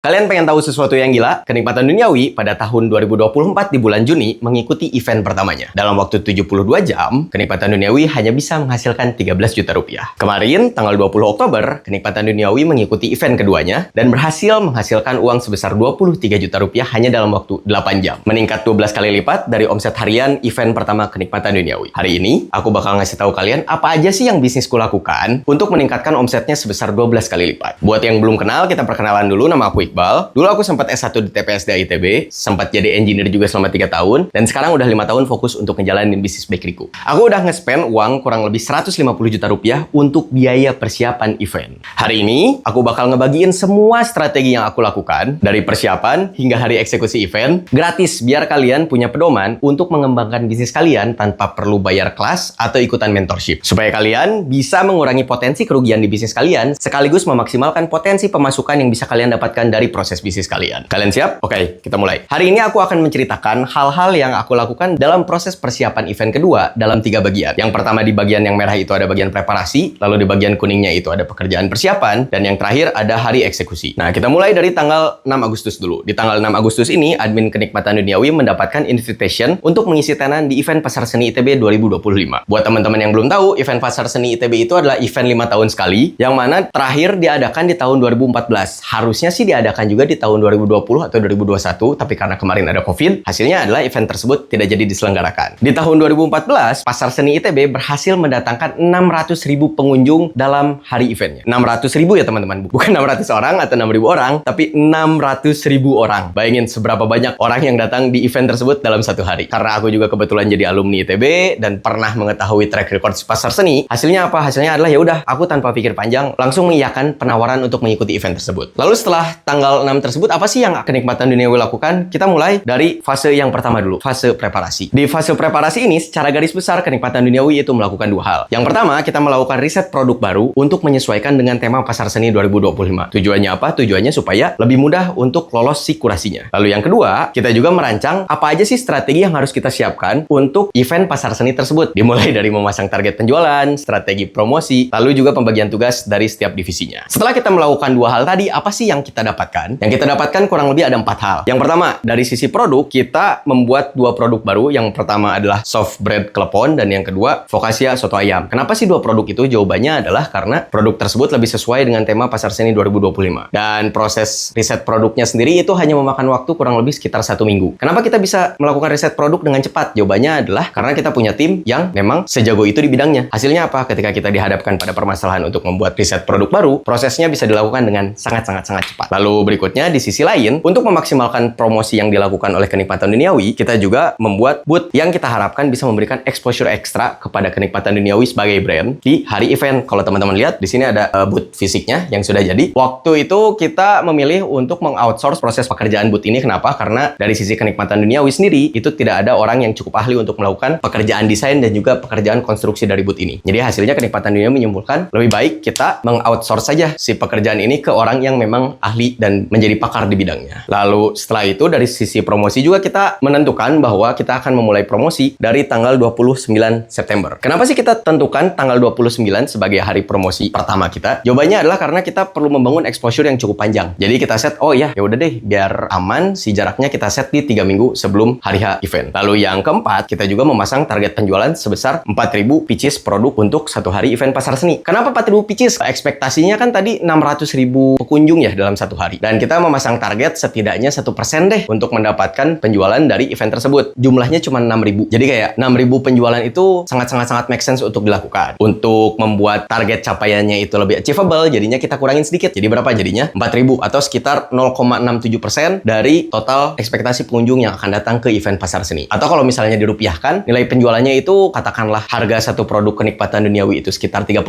Kalian pengen tahu sesuatu yang gila? Kenikmatan Duniawi pada tahun 2024 di bulan Juni mengikuti event pertamanya. Dalam waktu 72 jam, Kenikmatan Duniawi hanya bisa menghasilkan 13 juta rupiah. Kemarin, tanggal 20 Oktober, Kenikmatan Duniawi mengikuti event keduanya dan berhasil menghasilkan uang sebesar 23 juta rupiah hanya dalam waktu 8 jam. Meningkat 12 kali lipat dari omset harian event pertama Kenikmatan Duniawi. Hari ini, aku bakal ngasih tahu kalian apa aja sih yang bisnisku lakukan untuk meningkatkan omsetnya sebesar 12 kali lipat. Buat yang belum kenal, kita perkenalan dulu. Nama aku Iqbal. Dulu aku sempat S1 di TPSDA ITB, sempat jadi engineer juga selama 3 tahun, dan sekarang udah 5 tahun fokus untuk ngejalanin bisnis bakeryku. Aku udah nge-spend uang kurang lebih 150 juta rupiah untuk biaya persiapan event. Hari ini, aku bakal ngebagiin semua strategi yang aku lakukan, dari persiapan hingga hari eksekusi event, gratis biar kalian punya pedoman untuk mengembangkan bisnis kalian tanpa perlu bayar kelas atau ikutan mentorship. Supaya kalian bisa mengurangi potensi kerugian di bisnis kalian, sekaligus memaksimalkan potensi pemasukan yang bisa kalian dapatkan dari proses bisnis kalian. Kalian siap? Oke, kita mulai. Hari ini aku akan menceritakan hal-hal yang aku lakukan dalam proses persiapan event kedua dalam 3 bagian. Yang pertama di bagian yang merah itu ada bagian preparasi, lalu di bagian kuningnya itu ada pekerjaan persiapan, dan yang terakhir ada hari eksekusi. Nah, kita mulai dari tanggal 6 Agustus dulu. Di tanggal 6 Agustus ini, admin Kenikmatan Duniawi mendapatkan invitation untuk mengisi tenan di event Pasar Seni ITB 2025. Buat teman-teman yang belum tahu, event Pasar Seni ITB itu adalah event 5 tahun sekali, yang mana terakhir diadakan di tahun 2014. Harusnya sih diadakan juga di tahun 2020 atau 2021, tapi karena kemarin ada COVID, hasilnya adalah event tersebut tidak jadi diselenggarakan. Di tahun 2014, Pasar Seni ITB berhasil mendatangkan 600.000 pengunjung dalam hari eventnya. 600.000 ya teman-teman, bukan 600 orang atau 6.000 orang, tapi 600.000 orang. Bayangin seberapa banyak orang yang datang di event tersebut dalam satu hari. Karena aku juga kebetulan jadi alumni ITB dan pernah mengetahui track record Pasar Seni, hasilnya apa? Hasilnya adalah ya udah, aku tanpa pikir panjang langsung mengiyakan penawaran untuk mengikuti event tersebut. Lalu setelah tanggal 6 tersebut, apa sih yang Kenikmatan Duniawi lakukan? Kita mulai dari fase yang pertama dulu, fase preparasi. Di fase preparasi ini, secara garis besar Kenikmatan Duniawi itu melakukan 2 hal. Yang pertama, kita melakukan riset produk baru untuk menyesuaikan dengan tema Pasar Seni 2025. Tujuannya apa? Tujuannya supaya lebih mudah untuk lolos si kurasinya. Lalu yang kedua, kita juga merancang apa aja sih strategi yang harus kita siapkan untuk event Pasar Seni tersebut. Dimulai dari memasang target penjualan, strategi promosi, lalu juga pembagian tugas dari setiap divisinya. Setelah kita melakukan 2 hal tadi, apa sih yang kita dapatkan? Yang kita dapatkan kurang lebih ada 4 hal. Yang pertama, dari sisi produk, kita membuat 2 produk baru. Yang pertama adalah soft bread klepon, dan yang kedua, Vokasia soto ayam. Kenapa sih 2 produk itu? Jawabannya adalah karena produk tersebut lebih sesuai dengan tema Pasar Seni 2025. Dan proses riset produknya sendiri itu hanya memakan waktu kurang lebih sekitar 1 minggu. Kenapa kita bisa melakukan riset produk dengan cepat? Jawabannya adalah karena kita punya tim yang memang sejago itu di bidangnya. Hasilnya apa? Ketika kita dihadapkan pada permasalahan untuk membuat riset produk baru, prosesnya bisa dilakukan dengan sangat cepat. Lalu berikutnya, di sisi lain, untuk memaksimalkan promosi yang dilakukan oleh Kenikmatan Duniawi, kita juga membuat booth yang kita harapkan bisa memberikan exposure ekstra kepada Kenikmatan Duniawi sebagai brand di hari event. Kalau teman-teman lihat, di sini ada booth fisiknya yang sudah jadi. Waktu itu kita memilih untuk meng-outsource proses pekerjaan booth ini. Kenapa? Karena dari sisi Kenikmatan Duniawi sendiri, itu tidak ada orang yang cukup ahli untuk melakukan pekerjaan desain dan juga pekerjaan konstruksi dari booth ini. Jadi hasilnya Kenikmatan Duniawi menyimpulkan lebih baik kita meng-outsource saja si pekerjaan ini ke orang yang memang ahli dan menjadi pakar di bidangnya. Lalu setelah itu dari sisi promosi juga kita menentukan bahwa kita akan memulai promosi dari tanggal 29 September. Kenapa sih kita tentukan tanggal 29 sebagai hari promosi pertama kita? Jawabannya adalah karena kita perlu membangun exposure yang cukup panjang. Jadi kita set, oh ya udah deh, biar aman si jaraknya kita set di 3 minggu sebelum hari H event. Lalu yang keempat, kita juga memasang target penjualan sebesar 4.000 pieces produk untuk satu hari event Pasar Seni. Kenapa 4.000 pieces? Ekspektasinya kan tadi 600.000 pengunjung ya dalam satu hari. Dan kita memasang target setidaknya 1% deh untuk mendapatkan penjualan dari event tersebut. Jumlahnya cuma 6.000. Jadi kayak 6.000 penjualan itu sangat make sense untuk dilakukan. Untuk membuat target capaiannya itu lebih achievable, jadinya kita kurangin sedikit. Jadi berapa jadinya? 4.000 atau sekitar 0,67% dari total ekspektasi pengunjung yang akan datang ke event Pasar Seni. Atau kalau misalnya dirupiahkan, nilai penjualannya itu katakanlah harga satu produk Kenikmatan Duniawi itu sekitar 30.000,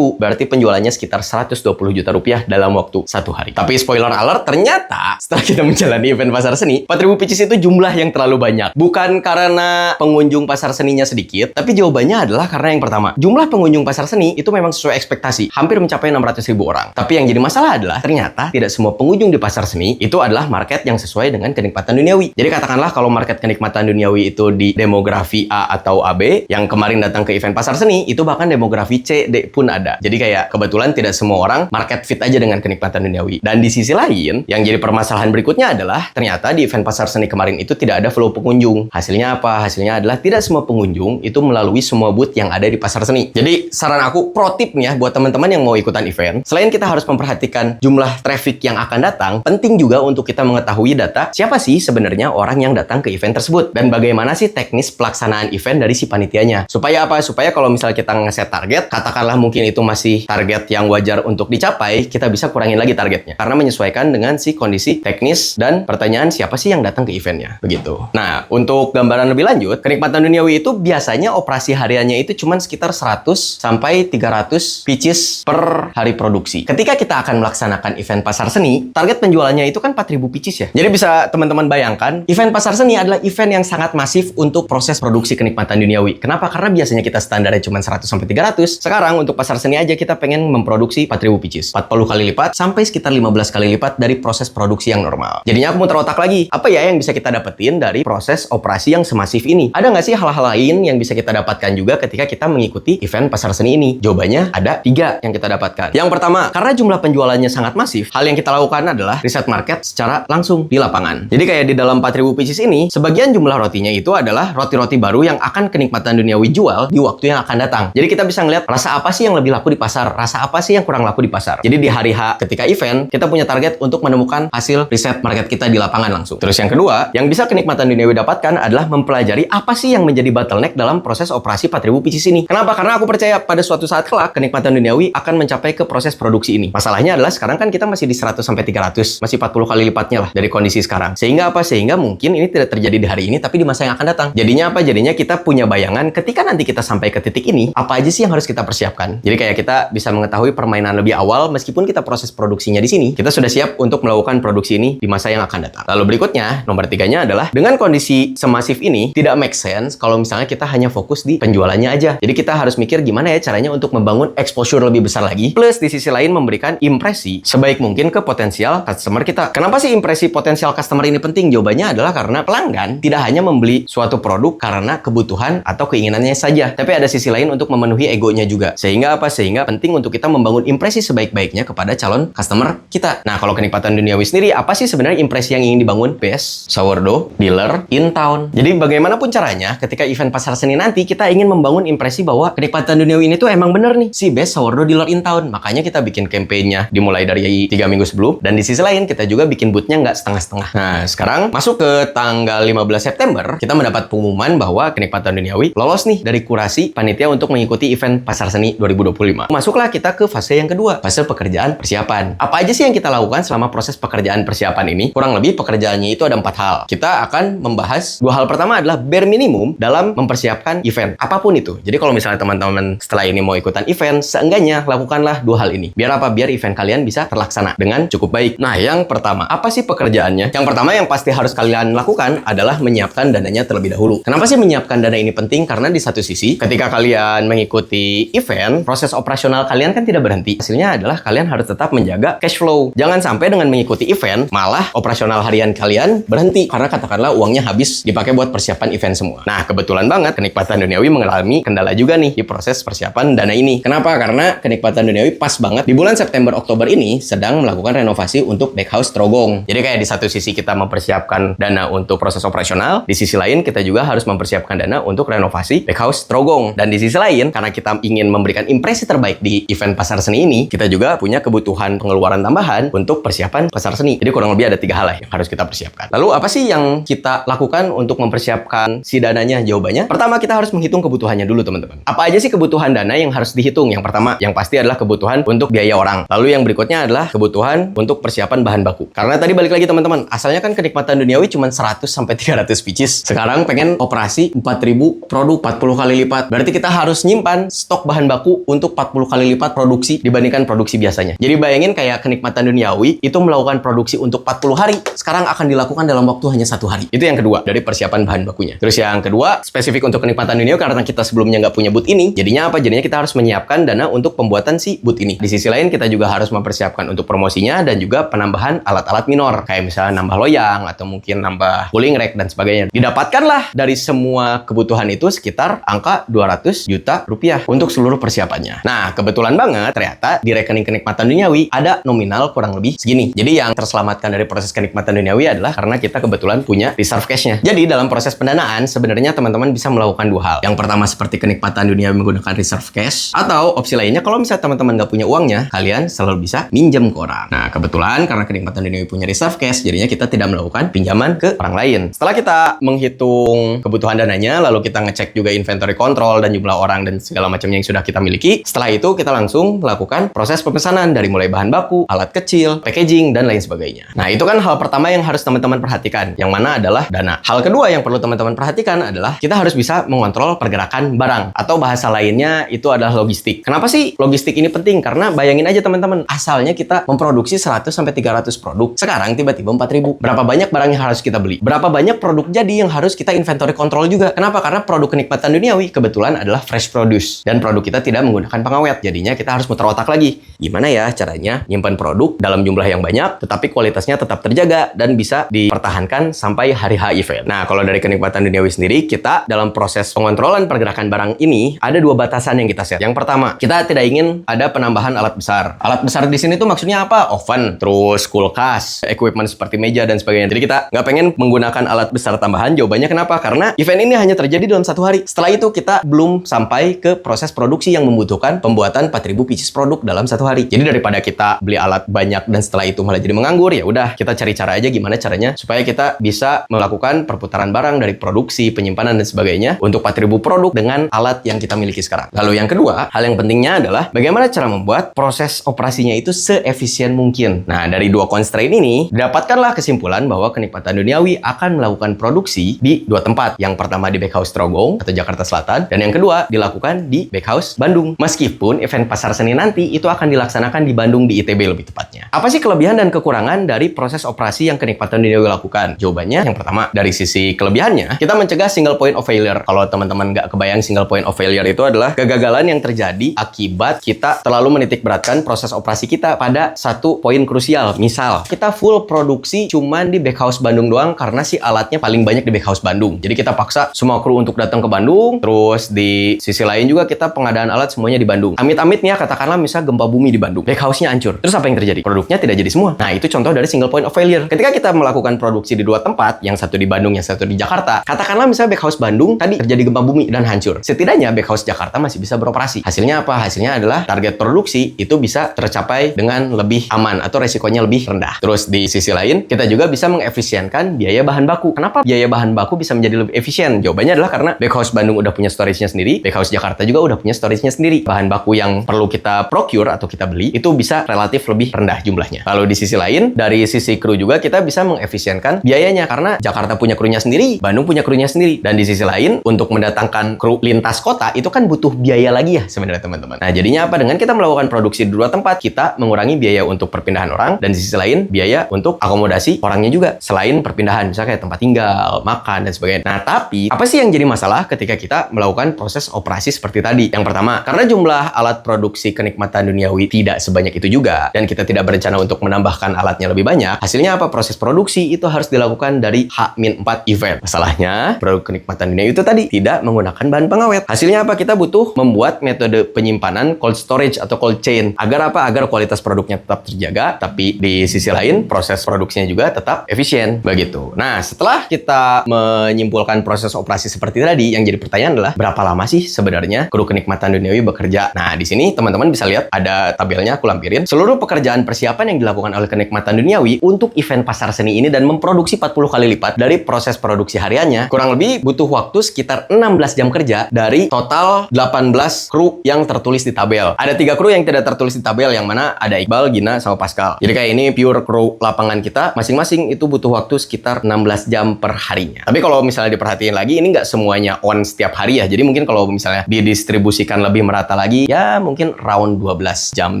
berarti penjualannya sekitar 120 juta rupiah dalam waktu 1 hari. Tapi spoiler alert, ternyata setelah kita menjalani event Pasar Seni, 4.000 pieces itu jumlah yang terlalu banyak. Bukan karena pengunjung Pasar Seninya sedikit, tapi jawabannya adalah karena yang pertama, jumlah pengunjung Pasar Seni itu memang sesuai ekspektasi, hampir mencapai 600.000 orang. Tapi yang jadi masalah adalah ternyata tidak semua pengunjung di Pasar Seni itu adalah market yang sesuai dengan Kenikmatan Duniawi. Jadi katakanlah kalau market Kenikmatan Duniawi itu di demografi A atau AB, yang kemarin datang ke event Pasar Seni, itu bahkan demografi C, D pun ada. Jadi kayak kebetulan tidak semua orang market fit aja dengan Kenikmatan Duniawi. Dan di sisi lain, lain, yang jadi permasalahan berikutnya adalah ternyata di event pasar seni kemarin itu tidak ada flow pengunjung. Hasilnya apa? Hasilnya adalah tidak semua pengunjung itu melalui semua booth yang ada di pasar seni. Jadi saran aku, pro tip nih ya buat teman-teman yang mau ikutan event, selain kita harus memperhatikan jumlah traffic yang akan datang, penting juga untuk kita mengetahui data siapa sih sebenarnya orang yang datang ke event tersebut dan bagaimana sih teknis pelaksanaan event dari si panitianya. Supaya apa? Supaya kalau misalnya kita ngeset target, katakanlah mungkin itu masih target yang wajar untuk dicapai, kita bisa kurangin lagi targetnya karena menyesuaikan dengan si kondisi teknis dan pertanyaan siapa sih yang datang ke eventnya. Begitu. Nah, untuk gambaran lebih lanjut, kenikmatan duniawi itu biasanya operasi hariannya itu cuma sekitar 100 sampai 300 pieces per hari produksi. Ketika kita akan melaksanakan event pasar seni, target penjualannya itu kan 4.000 pieces ya. Jadi bisa teman-teman bayangkan, event pasar seni adalah event yang sangat masif untuk proses produksi kenikmatan duniawi. Kenapa? Karena biasanya kita standarnya cuma 100 sampai 300. Sekarang untuk pasar seni aja kita pengen memproduksi 4.000 pieces. 40 kali lipat sampai sekitar 15 kali lipat dari proses produksi yang normal. Jadinya aku muter otak lagi. Apa ya yang bisa kita dapetin dari proses operasi yang semasif ini? Ada nggak sih hal-hal lain yang bisa kita dapatkan juga ketika kita mengikuti event pasar seni ini? Jawabannya ada 3 yang kita dapatkan. Yang pertama, karena jumlah penjualannya sangat masif, hal yang kita lakukan adalah riset market secara langsung di lapangan. Jadi kayak di dalam 4.000 pieces ini, sebagian jumlah rotinya itu adalah roti-roti baru yang akan kenikmatan duniawi jual di waktu yang akan datang. Jadi kita bisa ngeliat rasa apa sih yang lebih laku di pasar, rasa apa sih yang kurang laku di pasar. Jadi di hari H ketika event, kita punya target untuk menemukan hasil riset market kita di lapangan langsung. Terus yang kedua, yang bisa kenikmatan duniawi dapatkan adalah mempelajari apa sih yang menjadi bottleneck dalam proses operasi 4.000 pieces ini. Kenapa? Karena aku percaya pada suatu saat kelak, kenikmatan duniawi akan mencapai ke proses produksi ini. Masalahnya adalah sekarang kan kita masih di 100 sampai 300, masih 40 kali lipatnya lah dari kondisi sekarang. Sehingga apa? Sehingga mungkin ini tidak terjadi di hari ini, tapi di masa yang akan datang. Jadinya apa? Jadinya kita punya bayangan ketika nanti kita sampai ke titik ini, apa aja sih yang harus kita persiapkan. Jadi kayak kita bisa mengetahui permainan lebih awal, meskipun kita proses produksinya di sini, kita sudah siap untuk melakukan produksi ini di masa yang akan datang. Lalu berikutnya, nomor 3-nya adalah dengan kondisi semasif ini, tidak make sense kalau misalnya kita hanya fokus di penjualannya aja. Jadi kita harus mikir gimana ya caranya untuk membangun exposure lebih besar lagi, plus di sisi lain memberikan impresi sebaik mungkin ke potensial customer kita. Kenapa sih impresi potensial customer ini penting? Jawabannya adalah karena pelanggan tidak hanya membeli suatu produk karena kebutuhan atau keinginannya saja, tapi ada sisi lain untuk memenuhi egonya juga. Sehingga apa? Sehingga penting untuk kita membangun impresi sebaik-baiknya kepada calon customer kita. Nah, kalau kenikmatan duniawi sendiri, apa sih sebenarnya impresi yang ingin dibangun? Best sourdough dealer in town. Jadi bagaimanapun caranya, ketika event pasar seni nanti, kita ingin membangun impresi bahwa kenikmatan duniawi ini tuh emang bener nih, si best sourdough dealer in town. Makanya kita bikin campaign-nya dimulai dari 3 minggu sebelum, dan di sisi lain kita juga bikin booth-nya nggak setengah-setengah. Nah, sekarang masuk ke tanggal 15 September, kita mendapat pengumuman bahwa kenikmatan duniawi lolos nih dari kurasi panitia untuk mengikuti event pasar seni 2025. Masuklah kita ke fase yang kedua, fase pekerjaan persiapan. Apa aja sih yang kita lakukan selama proses pekerjaan persiapan ini? Kurang lebih pekerjaannya itu ada 4 hal. Kita akan membahas 2 hal. Pertama adalah bare minimum dalam mempersiapkan event, apapun itu. Jadi kalau misalnya teman-teman setelah ini mau ikutan event, seenggaknya lakukanlah 2 hal ini. Biar apa? Biar event kalian bisa terlaksana dengan cukup baik. Nah, yang pertama, apa sih pekerjaannya? Yang pertama yang pasti harus kalian lakukan adalah menyiapkan dananya terlebih dahulu. Kenapa sih menyiapkan dana ini penting? Karena di satu sisi, ketika kalian mengikuti event, proses operasional kalian kan tidak berhenti. Hasilnya adalah kalian harus tetap menjaga cash flow. Jangan sampai dengan mengikuti event, malah operasional harian kalian berhenti. Karena katakanlah uangnya habis dipakai buat persiapan event semua. Nah, kebetulan banget kenikmatan duniawi mengalami kendala juga nih di proses persiapan dana ini. Kenapa? Karena kenikmatan duniawi pas banget di bulan September Oktober ini sedang melakukan renovasi untuk backhouse Trogong. Jadi kayak di satu sisi kita mempersiapkan dana untuk proses operasional, di sisi lain kita juga harus mempersiapkan dana untuk renovasi backhouse Trogong. Dan di sisi lain, karena kita ingin memberikan impresi terbaik di event pasar seni ini, kita juga punya kebutuhan pengeluaran tambahan untuk persiapan pasar seni. Jadi kurang lebih ada 3 hal yang harus kita persiapkan. Lalu apa sih yang kita lakukan untuk mempersiapkan si dananya? Jawabannya, pertama kita harus menghitung kebutuhannya dulu teman-teman. Apa aja sih kebutuhan dana yang harus dihitung? Yang pertama, yang pasti adalah kebutuhan untuk biaya orang. Lalu yang berikutnya adalah kebutuhan untuk persiapan bahan baku. Karena tadi balik lagi teman-teman, asalnya kan kenikmatan duniawi cuma 100 sampai 300 pieces. Sekarang pengen operasi 4.000 produk, 40 kali lipat. Berarti kita harus nyimpan stok bahan baku untuk 40 kali lipat produksi dibandingkan produksi biasanya. Jadi bayangin kayak kenikmatan duniawi itu melakukan produksi untuk 40 hari, sekarang akan dilakukan dalam waktu hanya 1 hari. Itu yang kedua dari persiapan bahan bakunya. Terus yang kedua, spesifik untuk kenikmatan duniawi karena kita sebelumnya nggak punya booth ini, jadinya apa? Jadinya kita harus menyiapkan dana untuk pembuatan si booth ini. Di sisi lain kita juga harus mempersiapkan untuk promosinya dan juga penambahan alat-alat minor, kayak misalnya nambah loyang atau mungkin nambah cooling rack dan sebagainya. Didapatkanlah dari semua kebutuhan itu sekitar angka 200 juta rupiah untuk seluruh persiapannya. Nah, kebetulan banget ternyata di rekening kenikmatan duniawi ada nominal kurang lebih segini. Jadi yang terselamatkan dari proses kenikmatan duniawi adalah karena kita kebetulan punya reserve cash-nya. Jadi dalam proses pendanaan sebenarnya teman-teman bisa melakukan dua hal. Yang pertama seperti kenikmatan duniawi menggunakan reserve cash, atau opsi lainnya kalau misalnya teman-teman nggak punya uangnya, kalian selalu bisa minjem ke orang. Nah kebetulan karena kenikmatan duniawi punya reserve cash, jadinya kita tidak melakukan pinjaman ke orang lain. Setelah kita menghitung kebutuhan dananya, lalu kita ngecek juga inventory control dan jumlah orang dan segala macamnya yang sudah kita miliki. Setelah itu kita langsung melakukan proses pemesanan dari mulai bahan baku, alat kecil, packaging, dan lain sebagainya. Nah itu kan hal pertama yang harus teman-teman perhatikan, yang mana adalah dana. Hal kedua yang perlu teman-teman perhatikan adalah kita harus bisa mengontrol pergerakan barang, atau bahasa lainnya itu adalah logistik. Kenapa sih logistik ini penting? Karena bayangin aja teman-teman, asalnya kita memproduksi 100-300 produk, sekarang tiba-tiba 4.000. Berapa banyak barang yang harus kita beli? Berapa banyak produk jadi yang harus kita inventory control juga? Kenapa? Karena produk kenikmatan duniawi kebetulan adalah fresh produce, dan produk kita tidak menggunakan pengawet. Jadinya kita harus muter otak lagi. Gimana ya caranya nyimpan produk dalam jumlah yang banyak, tetapi kualitasnya tetap terjaga dan bisa dipertahankan sampai hari H event. Nah, kalau dari kenikmatan duniawi sendiri, kita dalam proses pengontrolan pergerakan barang ini ada dua batasan yang kita set. Yang pertama, kita tidak ingin ada penambahan alat besar. Alat besar di sini tuh maksudnya apa? Oven, terus kulkas, equipment seperti meja dan sebagainya. Jadi kita nggak pengen menggunakan alat besar tambahan. Jawabannya kenapa? Karena event ini hanya terjadi dalam satu hari. Setelah itu kita belum sampai ke proses produksi yang membutuhkan pembuatan 4.000 pieces produk dalam satu hari. Jadi daripada kita beli alat banyak dan setelah itu malah jadi menganggur, ya udah kita cari cara aja gimana caranya supaya kita bisa melakukan perputaran barang dari produksi, penyimpanan dan sebagainya untuk 4.000 produk dengan alat yang kita miliki sekarang. Lalu yang kedua, hal yang pentingnya adalah bagaimana cara membuat proses operasinya itu seefisien mungkin. Nah, dari dua constraint ini dapatkanlah kesimpulan bahwa kenikmatan duniawi akan melakukan produksi di dua tempat. Yang pertama di Bakehouse Trogong atau Jakarta Selatan, dan yang kedua dilakukan di Bakehouse Bandung. Meskipun event pasar seni nanti itu akan dilaksanakan di Bandung, di ITB lebih tepatnya. Apa sih kelebihan dan kekurangan dari proses operasi yang kenikmatan duniawi lakukan? Jawabannya yang pertama, dari sisi kelebihannya, kita mencegah single point of failure. Kalau teman-teman nggak kebayang single point of failure itu adalah kegagalan yang terjadi akibat kita terlalu menitik beratkan proses operasi kita pada satu poin krusial. Misal, kita full produksi cuman di Bakehouse Bandung doang karena si alatnya paling banyak di Bakehouse Bandung. Jadi kita paksa semua kru untuk datang ke Bandung, terus di sisi lain juga kita pengadaan alat semuanya di Bandung. Amit-amitnya katakanlah misal gempa bumi di Bandung, Bakehouse-nya hancur. Terus apa yang terjadi? Produknya tidak jadi semua. Nah, itu contoh dari single point of failure. Ketika kita melakukan produksi di dua tempat, yang satu di Bandung, yang satu di Jakarta, katakanlah misalnya Bakehouse Bandung tadi terjadi gempa bumi dan hancur. Setidaknya Bakehouse Jakarta masih bisa beroperasi. Hasilnya apa? Hasilnya adalah target produksi itu bisa tercapai dengan lebih aman atau resikonya lebih rendah. Terus di sisi lain, kita juga bisa mengefisienkan biaya bahan baku. Kenapa biaya bahan baku bisa menjadi lebih efisien? Jawabannya adalah karena Bakehouse Bandung udah punya storage-nya sendiri, Bakehouse Jakarta juga udah punya storage-nya sendiri. Bahan baku yang perlu kita procure atau kita beli itu bisa relatif lebih rendah jumlahnya. Lalu di sisi lain, dari sisi kru juga kita bisa mengefisienkan biayanya karena Jakarta punya krunya sendiri, Bandung punya krunya sendiri. Dan di sisi lain, untuk mendatangkan kru lintas kota itu kan butuh biaya lagi ya sebenarnya teman-teman. Nah, jadinya apa? Dengan kita melakukan produksi di dua tempat, kita mengurangi biaya untuk perpindahan orang, dan di sisi lain biaya untuk akomodasi orangnya juga selain perpindahan, misalnya kayak tempat tinggal, makan dan sebagainya. Nah, tapi apa sih yang jadi masalah ketika kita melakukan proses operasi seperti tadi? Yang pertama, karena jumlah alat produksi kenikmatan duniawi tidak sebanyak itu juga, dan kita tidak berencana untuk menambahkan alatnya lebih banyak, hasilnya apa? Proses produksi itu harus dilakukan dari H-4 event. Masalahnya, produk kenikmatan duniawi itu tadi tidak menggunakan bahan pengawet. Hasilnya apa? Kita butuh membuat metode penyimpanan cold storage atau cold chain. Agar apa? Agar kualitas produknya tetap terjaga, tapi di sisi lain proses produksinya juga tetap efisien. Begitu. Nah, setelah kita menyimpulkan proses operasi seperti tadi, yang jadi pertanyaan adalah berapa lama sih sebenarnya kru kenikmatan duniawi bekerja? Nah, di sini teman-teman bisa lihat ada tabelnya, aku lampirin. Seluruh pekerjaan persiapan yang dilakukan oleh kenikmatan duniawi untuk event pasar seni ini dan memproduksi 40 kali lipat dari proses produksi hariannya, kurang lebih butuh waktu sekitar 16 jam kerja dari total 18 kru yang tertulis di tabel. Ada 3 kru yang tidak tertulis di tabel, yang mana ada Iqbal, Gina, sama Pascal. Jadi kayak ini pure kru lapangan kita, masing-masing itu butuh waktu sekitar 16 jam per harinya. Tapi kalau misalnya diperhatiin lagi, ini nggak semuanya on setiap hari ya. Jadi mungkin kalau misalnya didistribusikan lebih merata lagi, ya mungkin round 12 jam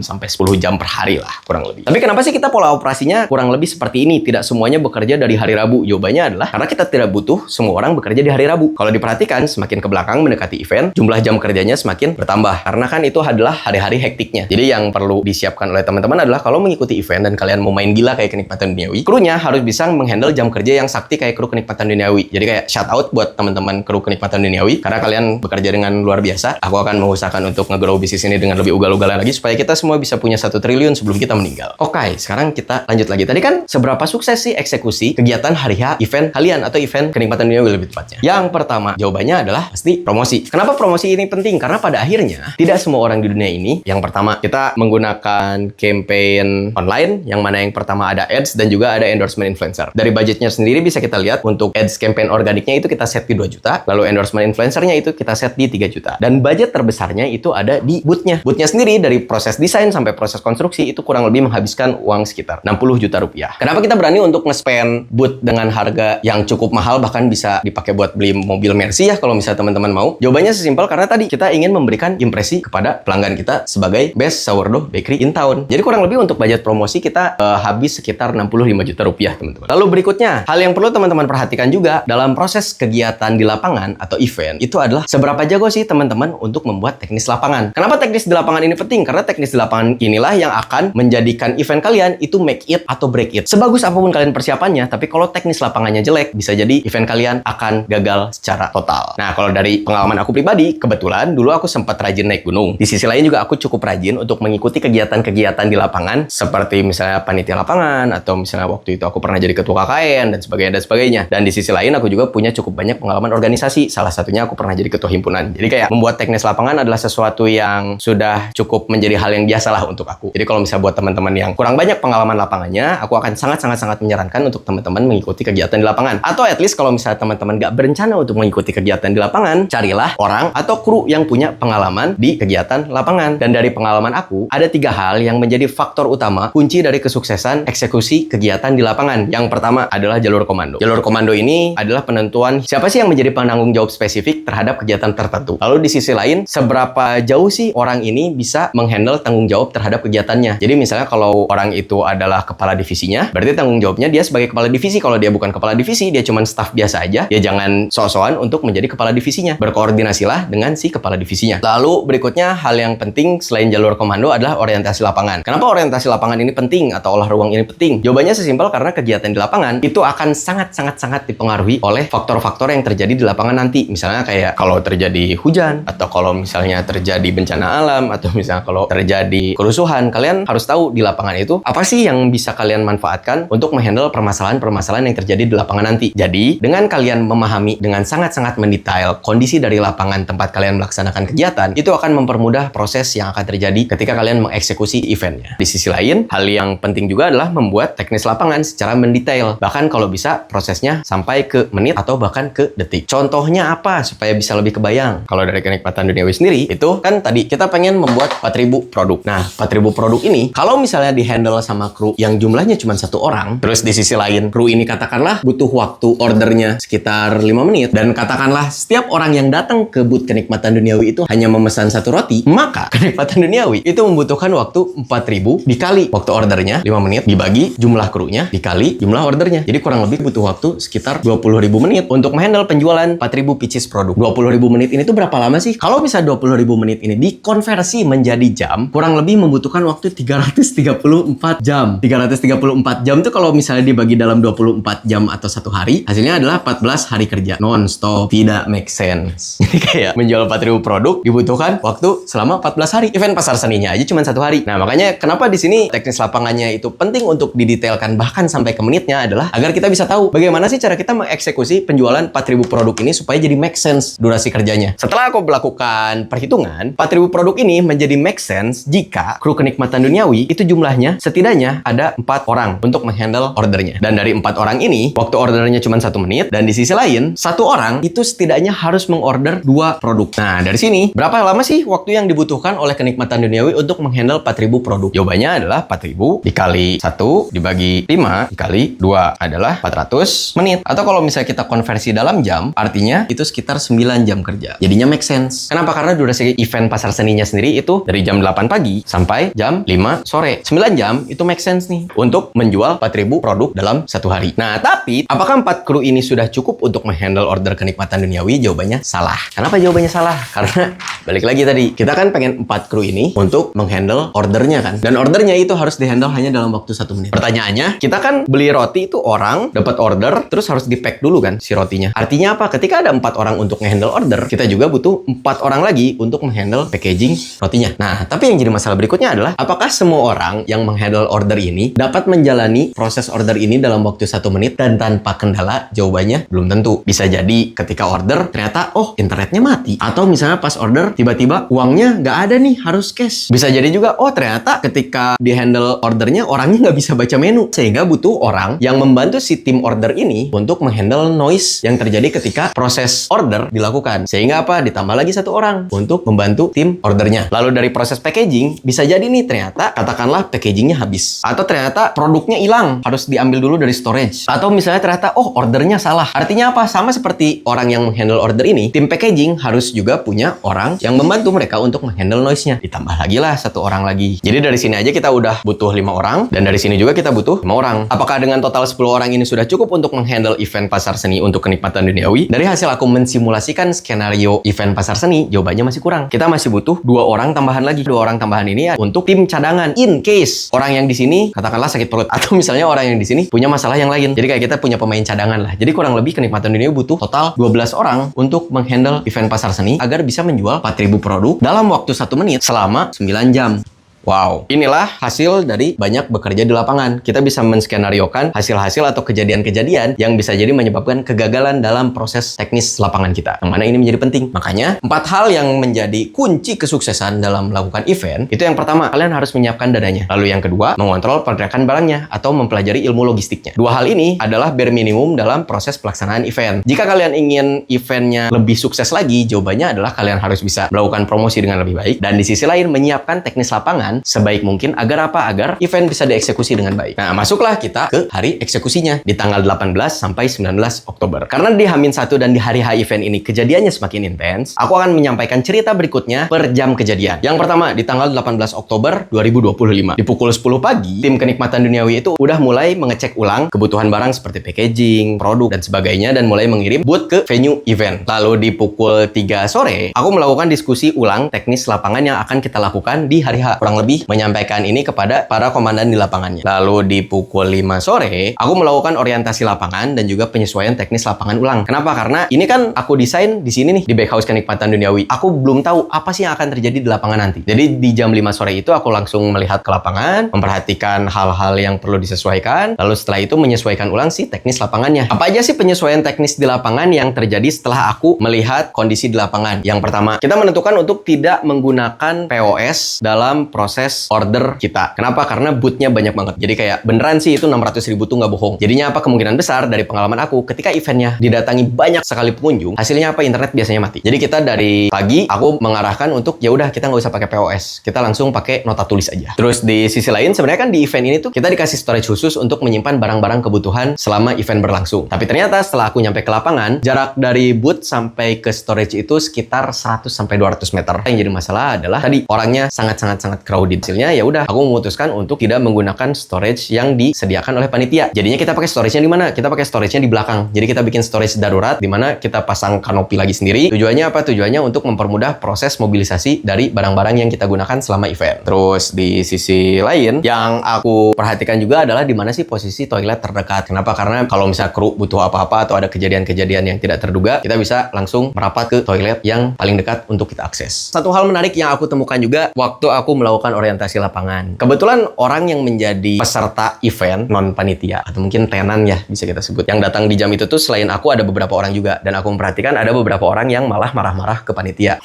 sampai 10 jam per hari lah, kurang lebih. Tapi kenapa sih kita pola operasinya kurang lebih seperti ini? Tidak semuanya bekerja dari hari Rabu. Jawabannya adalah karena kita tidak butuh semua orang bekerja di hari Rabu. Kalau diperhatikan, semakin ke belakang mendekati event, jumlah jam kerjanya semakin bertambah. Karena kan itu adalah hari-hari hektiknya. Jadi yang perlu disiapkan oleh teman-teman adalah kalau mengikuti event dan kalian mau main gila kayak kenikmatan duniawi, krunya harus bisa menghandle jam kerja yang sakti kayak kru kenikmatan duniawi. Jadi kayak shout out buat teman-teman kru kenikmatan duniawi, karena kalian bekerja dengan luar biasa. Aku akan mengusahakan untuk nge-grow bisnis ini dengan lebih ugal-ugalan lagi supaya kita semua bisa punya 1 triliun sebelum kita meninggal. Oke. Oke, sekarang kita lanjut lagi. Tadi kan seberapa sukses sih eksekusi kegiatan hari H event kalian atau event kenikmatan duniawi lebih tepatnya? Yang pertama, jawabannya adalah pasti promosi. Kenapa promosi ini penting? Karena pada akhirnya tidak semua orang di dunia ini, yang pertama kita menggunakan campaign online, yang mana yang pertama ada ads dan juga ada endorsement influencer. Dari budgetnya sendiri bisa kita lihat untuk ads campaign organiknya itu kita set di 2 juta, lalu endorsement influencernya itu kita set di 3 juta. Dan budget terbesarnya itu ada di boothnya. Boothnya sendiri dari proses desain sampai proses konstruksi itu kurang lebih menghabiskan uang sekitar 60 juta rupiah. Kenapa kita berani untuk nge-spend booth dengan harga yang cukup mahal, bahkan bisa dipakai buat beli mobil Mercy ya kalau misalnya teman-teman mau? Jawabannya sesimpel karena tadi kita ingin memberikan impresi kepada pelanggan kita sebagai best sourdough bakery in town. Jadi kurang lebih untuk budget promosi kita habis sekitar 65 juta rupiah, teman-teman. Lalu berikutnya, hal yang perlu teman-teman perhatikan juga dalam proses kegiatan di lapangan atau event itu adalah seberapa jago sih teman-teman untuk membuat teknis lapangan. Kenapa teknis di lapangan ini penting? Karena teknis di lapangan inilah yang akan menjadikan event kalian itu make it atau break it. Sebagus apapun kalian persiapannya, tapi kalau teknis lapangannya jelek, bisa jadi event kalian akan gagal secara total. Nah, kalau dari pengalaman aku pribadi, kebetulan dulu aku sempat rajin naik gunung. Di sisi lain juga aku cukup rajin untuk mengikuti kegiatan-kegiatan di lapangan, seperti misalnya panitia lapangan, atau misalnya waktu itu aku pernah jadi ketua KKN, dan sebagainya, dan sebagainya. Dan di sisi lain, aku juga punya cukup banyak pengalaman organisasi. Salah satunya aku pernah jadi ketua himpunan. Jadi kayak membuat teknis lapangan adalah sesuatu yang sudah cukup menjadi hal yang biasa lah untuk aku. Jadi kalau misalnya buat teman-teman yang kurang banyak pengalaman lapangannya, aku akan sangat-sangat menyarankan untuk teman-teman mengikuti kegiatan di lapangan. Atau at least kalau misalnya teman-teman gak berencana untuk mengikuti kegiatan di lapangan, carilah orang atau kru yang punya pengalaman di kegiatan lapangan. Dan dari pengalaman aku, ada 3 hal yang menjadi faktor utama kunci dari kesuksesan eksekusi kegiatan di lapangan. Yang pertama adalah jalur komando. Jalur komando ini adalah penentuan siapa sih yang menjadi penanggung jawab spesifik terhadap kegiatan tertentu. Lalu di sisi lain, seberapa jauh sih orang ini bisa menghandle tanggung jawab terhadap kegiatannya. Jadi misalnya kalau orang itu adalah kepala divisinya, berarti tanggung jawabnya dia sebagai kepala divisi. Kalau dia bukan kepala divisi, dia cuma staff biasa aja, ya jangan sok-sokan untuk menjadi kepala divisinya. Berkoordinasilah dengan si kepala divisinya. Lalu berikutnya, hal yang penting selain jalur komando adalah orientasi lapangan. Kenapa orientasi lapangan ini penting atau olah ruang ini penting? Jawabannya sesimpel karena kegiatan di lapangan itu akan sangat dipengaruhi oleh faktor-faktor yang terjadi di lapangan nanti. Misalnya kayak kalau terjadi hujan, atau kalau misalnya terjadi bencana alam, atau misalnya kalau terjadi kerusuhan, kalian harus tahu di lapangan itu apa sih yang bisa kalian manfaatkan untuk menghandle permasalahan-permasalahan yang terjadi di lapangan nanti. Jadi, dengan kalian memahami dengan sangat-sangat mendetail kondisi dari lapangan tempat kalian melaksanakan kegiatan, itu akan mempermudah proses yang akan terjadi ketika kalian mengeksekusi eventnya. Di sisi lain, hal yang penting juga adalah membuat teknis lapangan secara mendetail. Bahkan kalau bisa, prosesnya sampai ke menit atau bahkan ke detik. Contohnya apa supaya bisa lebih kebayang? Kalau dari kenikmatan duniawi sendiri, itu kan tadi kita pengen membuat 4.000 produk. Nah, 4.000 produk ini, kalau misalnya di-handle sama kru yang jumlahnya cuma 1 orang, terus di sisi lain, kru ini katakanlah butuh waktu ordernya sekitar 5 menit, dan katakanlah setiap orang yang datang ke booth kenikmatan duniawi itu hanya memesan 1 roti, maka kenikmatan duniawi itu membutuhkan waktu 4.000 dikali waktu ordernya 5 menit, dibagi jumlah krunya, dikali jumlah ordernya. Jadi kurang lebih butuh waktu sekitar 20.000 menit untuk menghandle penjualan 4.000 pieces produk. 20.000 menit ini tuh berapa lama sih? Kalau bisa 20.000 menit ini dikonversi menjadi jam, kurang lebih membutuhkan waktu 334 jam. 334 jam tuh kalau misalnya dibagi dalam 24 jam atau 1 hari, hasilnya adalah 14 hari kerja non-stop. Tidak make sense. Jadi kayak menjual 4.000 produk dibutuhkan waktu selama 14 hari. Event pasar seninya aja cuma 1 hari. Nah, makanya kenapa di sini teknis lapangannya itu penting untuk didetailkan bahkan sampai ke menitnya adalah agar kita bisa tahu bagaimana sih cara kita mengeksekusi penjualan 4.000 produk ini supaya jadi make sense durasi kerjanya. Setelah aku melakukan perhitungan, 4.000 produk ini menjadi make sense jika kru kenikmatan duniawi itu jumlahnya setidaknya ada 4 orang untuk menghandle ordernya. Dan dari 4 orang ini, waktu ordernya cuma 1 menit, dan di sisi lain, 1 orang itu setidaknya harus mengorder 2 produk. Nah, dari sini, berapa lama sih waktu yang dibutuhkan oleh kenikmatan duniawi untuk menghandle 4.000 produk? Jawabannya adalah 4.000 dikali 1 dibagi 5 dikali 2 adalah 400 menit. Atau kalau misalnya kita konversi dalam jam, artinya itu sekitar 9 jam kerja. Jadinya make sense. Kenapa? Karena durasi event pasar seninya sendiri itu dari jam 8 pagi sampai jam 5 sore. 9 jam itu make sense nih untuk menjual 4.000 produk dalam 1 hari. Nah, tapi apakah 4 kru ini sudah cukup untuk menghandle order kenikmatan duniawi? Jawabannya salah. Kenapa jawabannya salah? Karena balik lagi tadi, kita kan pengen 4 kru ini untuk menghandle ordernya kan. Dan ordernya itu harus dihandle hanya dalam waktu 1 menit. Pertanyaannya, kita kan beli roti itu orang dapat order terus harus di-pack dulu kan si rotinya. Artinya apa? Ketika ada 4 orang untuk menghandle order, kita juga butuh 4 orang lagi untuk menghandle packaging rotinya. Nah, tapi yang jadi masalah berikutnya adalah apakah semua orang yang yang menghandle order ini dapat menjalani proses order ini dalam waktu 1 menit dan tanpa kendala? Jawabannya belum tentu. Bisa jadi ketika order ternyata internetnya mati, atau misalnya pas order tiba-tiba uangnya nggak ada nih, harus cash. Bisa jadi juga ternyata ketika di handle ordernya orangnya nggak bisa baca menu, sehingga butuh orang yang membantu si tim order ini untuk menghandle noise yang terjadi ketika proses order dilakukan. Sehingga ditambah lagi 1 orang untuk membantu tim ordernya. Lalu dari proses packaging, bisa jadi nih ternyata katakanlah packagingnya habis, atau ternyata produknya hilang, harus diambil dulu dari storage, atau misalnya ternyata ordernya salah. Artinya sama seperti orang yang menghandle order ini, tim packaging harus juga punya orang yang membantu mereka untuk menghandle noise-nya. Ditambah lagi lah 1 orang lagi. Jadi dari sini aja kita udah butuh 5 orang, dan dari sini juga kita butuh 5 orang. Apakah dengan total 10 orang ini sudah cukup untuk menghandle event pasar seni untuk kenikmatan duniawi? Dari hasil aku mensimulasikan skenario event pasar seni, jawabannya masih kurang. Kita masih butuh 2 orang tambahan lagi. 2 orang tambahan ini untuk tim cadangan in case orang yang di sini katakanlah sakit perut, atau misalnya orang yang di sini punya masalah yang lain. Jadi kayak kita punya pemain cadangan lah. Jadi kurang lebih kenikmatan duniawi butuh total 12 orang untuk menghandle event pasar seni agar bisa menjual 4.000 produk dalam waktu 1 menit selama 9 jam. Wow, inilah hasil dari banyak bekerja di lapangan. Kita bisa menskenariokan hasil-hasil atau kejadian-kejadian yang bisa jadi menyebabkan kegagalan dalam proses teknis lapangan kita. Yang mana ini menjadi penting. Makanya, 4 hal yang menjadi kunci kesuksesan dalam melakukan event, itu yang pertama, kalian harus menyiapkan dananya. Lalu yang kedua, mengontrol pergerakan barangnya atau mempelajari ilmu logistiknya. 2 hal ini adalah bare minimum dalam proses pelaksanaan event. Jika kalian ingin eventnya lebih sukses lagi, jawabannya adalah kalian harus bisa melakukan promosi dengan lebih baik, dan di sisi lain menyiapkan teknis lapangan sebaik mungkin agar agar event bisa dieksekusi dengan baik. Nah, masuklah kita ke hari eksekusinya di tanggal 18 sampai 19 Oktober. Karena di H-1 dan di hari H event ini kejadiannya semakin intens, aku akan menyampaikan cerita berikutnya per jam kejadian. Yang pertama, di tanggal 18 Oktober 2025. Di pukul 10 pagi, tim kenikmatan duniawi itu udah mulai mengecek ulang kebutuhan barang seperti packaging, produk, dan sebagainya, dan mulai mengirim booth ke venue event. Lalu di pukul 3 sore, aku melakukan diskusi ulang teknis lapangan yang akan kita lakukan di hari H. Kurang lebih menyampaikan ini kepada para komandan di lapangannya. Lalu di pukul 5 sore, aku melakukan orientasi lapangan dan juga penyesuaian teknis lapangan ulang. Kenapa? Karena ini kan aku desain di sini nih, di Backhouse Kenikmatan Duniawi. Aku belum tahu apa sih yang akan terjadi di lapangan nanti. Jadi di jam 5 sore itu aku langsung melihat ke lapangan, memperhatikan hal-hal yang perlu disesuaikan, lalu setelah itu menyesuaikan ulang si teknis lapangannya. Apa aja sih penyesuaian teknis di lapangan yang terjadi setelah aku melihat kondisi di lapangan? Yang pertama, kita menentukan untuk tidak menggunakan POS dalam proses order kita. Kenapa? Karena bootnya banyak banget. Jadi kayak beneran sih itu 600.000 tuh nggak bohong. Jadinya kemungkinan besar dari pengalaman aku ketika eventnya didatangi banyak sekali pengunjung, hasilnya internet biasanya mati. Jadi kita dari pagi aku mengarahkan untuk ya udah kita nggak usah pakai POS. Kita langsung pakai nota tulis aja. Terus di sisi lain sebenarnya kan di event ini tuh kita dikasih storage khusus untuk menyimpan barang-barang kebutuhan selama event berlangsung. Tapi ternyata setelah aku nyampe ke lapangan, jarak dari booth sampai ke storage itu sekitar 100 sampai 200 meter. Yang jadi masalah adalah tadi orangnya sangat crowded. Hasilnya ya udah aku memutuskan untuk tidak menggunakan storage yang disediakan oleh panitia. Jadinya kita pakai storage-nya di mana? Kita pakai storage-nya di belakang. Jadi kita bikin storage darurat di mana kita pasang kanopi lagi sendiri. Tujuannya apa? Tujuannya untuk mempermudah proses mobilisasi dari barang-barang yang kita gunakan selama event. Terus di sisi lain yang aku perhatikan juga adalah di mana sih posisi toilet terdekat. Kenapa? Karena kalau misalnya kru butuh apa-apa atau ada kejadian-kejadian yang tidak terduga, kita bisa langsung merapat ke toilet yang paling dekat untuk kita akses. Satu hal menarik yang aku temukan juga waktu aku melakukan orientasi lapangan. Kebetulan orang yang menjadi peserta event non panitia atau mungkin tenan ya bisa kita sebut, yang datang di jam itu tuh selain aku ada beberapa orang juga, dan aku memperhatikan ada beberapa orang yang malah marah-marah ke panitia.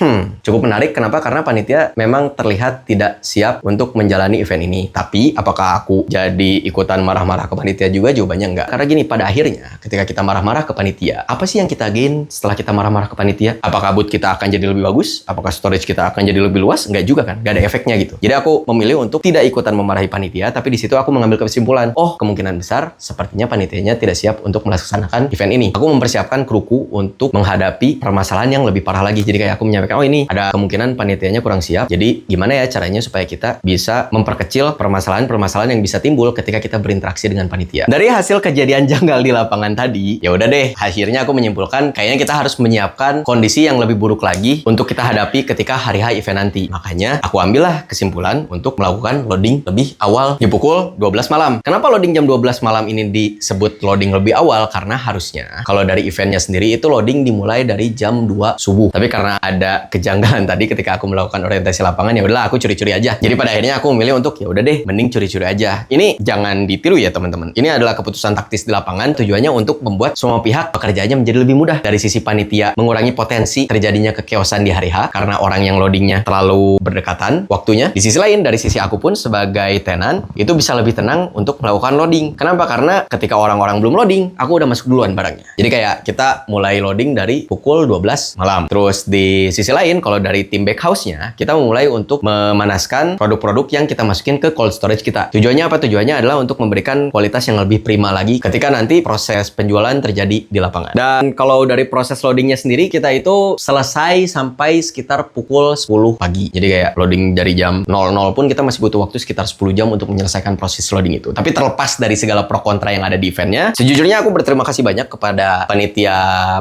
Cukup menarik. Kenapa? Karena panitia memang terlihat tidak siap untuk menjalani event ini. Tapi apakah aku jadi ikutan marah-marah ke panitia juga? Jawabannya enggak. Karena gini, pada akhirnya ketika kita marah-marah ke panitia, apa sih yang kita gain setelah kita marah-marah ke panitia? Apakah booth kita akan jadi lebih bagus? Apakah storage kita akan jadi lebih luas? Enggak juga kan? Enggak ada efeknya gitu. Jadi aku memilih untuk tidak ikutan memarahi panitia, tapi di situ aku mengambil kesimpulan, kemungkinan besar sepertinya panitianya tidak siap untuk melaksanakan event ini. Aku mempersiapkan kruku untuk menghadapi permasalahan yang lebih parah lagi. Jadi kayak aku menyampaikan, ini ada kemungkinan panitianya kurang siap. Jadi gimana ya caranya supaya kita bisa memperkecil permasalahan-permasalahan yang bisa timbul ketika kita berinteraksi dengan panitia. Dari hasil kejadian janggal di lapangan tadi, ya udah deh, akhirnya aku menyimpulkan kayaknya kita harus menyiapkan kondisi yang lebih buruk lagi untuk kita hadapi ketika hari H event nanti. Makanya aku ambillah kesimpulan perkumpulan untuk melakukan loading lebih awal di pukul 12 malam. Kenapa loading jam 12 malam ini disebut loading lebih awal? Karena harusnya kalau dari eventnya sendiri itu loading dimulai dari jam 2 subuh. Tapi karena ada kejanggalan tadi ketika aku melakukan orientasi lapangan, ya udahlah aku curi-curi aja. Jadi pada akhirnya aku memilih untuk ya udah deh, mending curi-curi aja. Ini jangan ditiru ya teman-teman. Ini adalah keputusan taktis di lapangan, tujuannya untuk membuat semua pihak pekerjaannya menjadi lebih mudah. Dari sisi panitia, mengurangi potensi terjadinya kekeosan di hari H karena orang yang loadingnya terlalu berdekatan waktunya. Di sisi lain, dari sisi aku pun sebagai tenan, itu bisa lebih tenang untuk melakukan loading. Kenapa? Karena ketika orang-orang belum loading, aku udah masuk duluan barangnya. Jadi kayak kita mulai loading dari pukul 12 malam. Terus di sisi lain, kalau dari tim backhouse-nya, kita memulai untuk memanaskan produk-produk yang kita masukin ke cold storage kita. Tujuannya apa? Tujuannya adalah untuk memberikan kualitas yang lebih prima lagi ketika nanti proses penjualan terjadi di lapangan. Dan kalau dari proses loadingnya sendiri, kita itu selesai sampai sekitar pukul 10 pagi. Jadi kayak loading dari jam 00 pun kita masih butuh waktu sekitar 10 jam untuk menyelesaikan proses loading itu. Tapi terlepas dari segala pro kontra yang ada di eventnya, sejujurnya aku berterima kasih banyak kepada panitia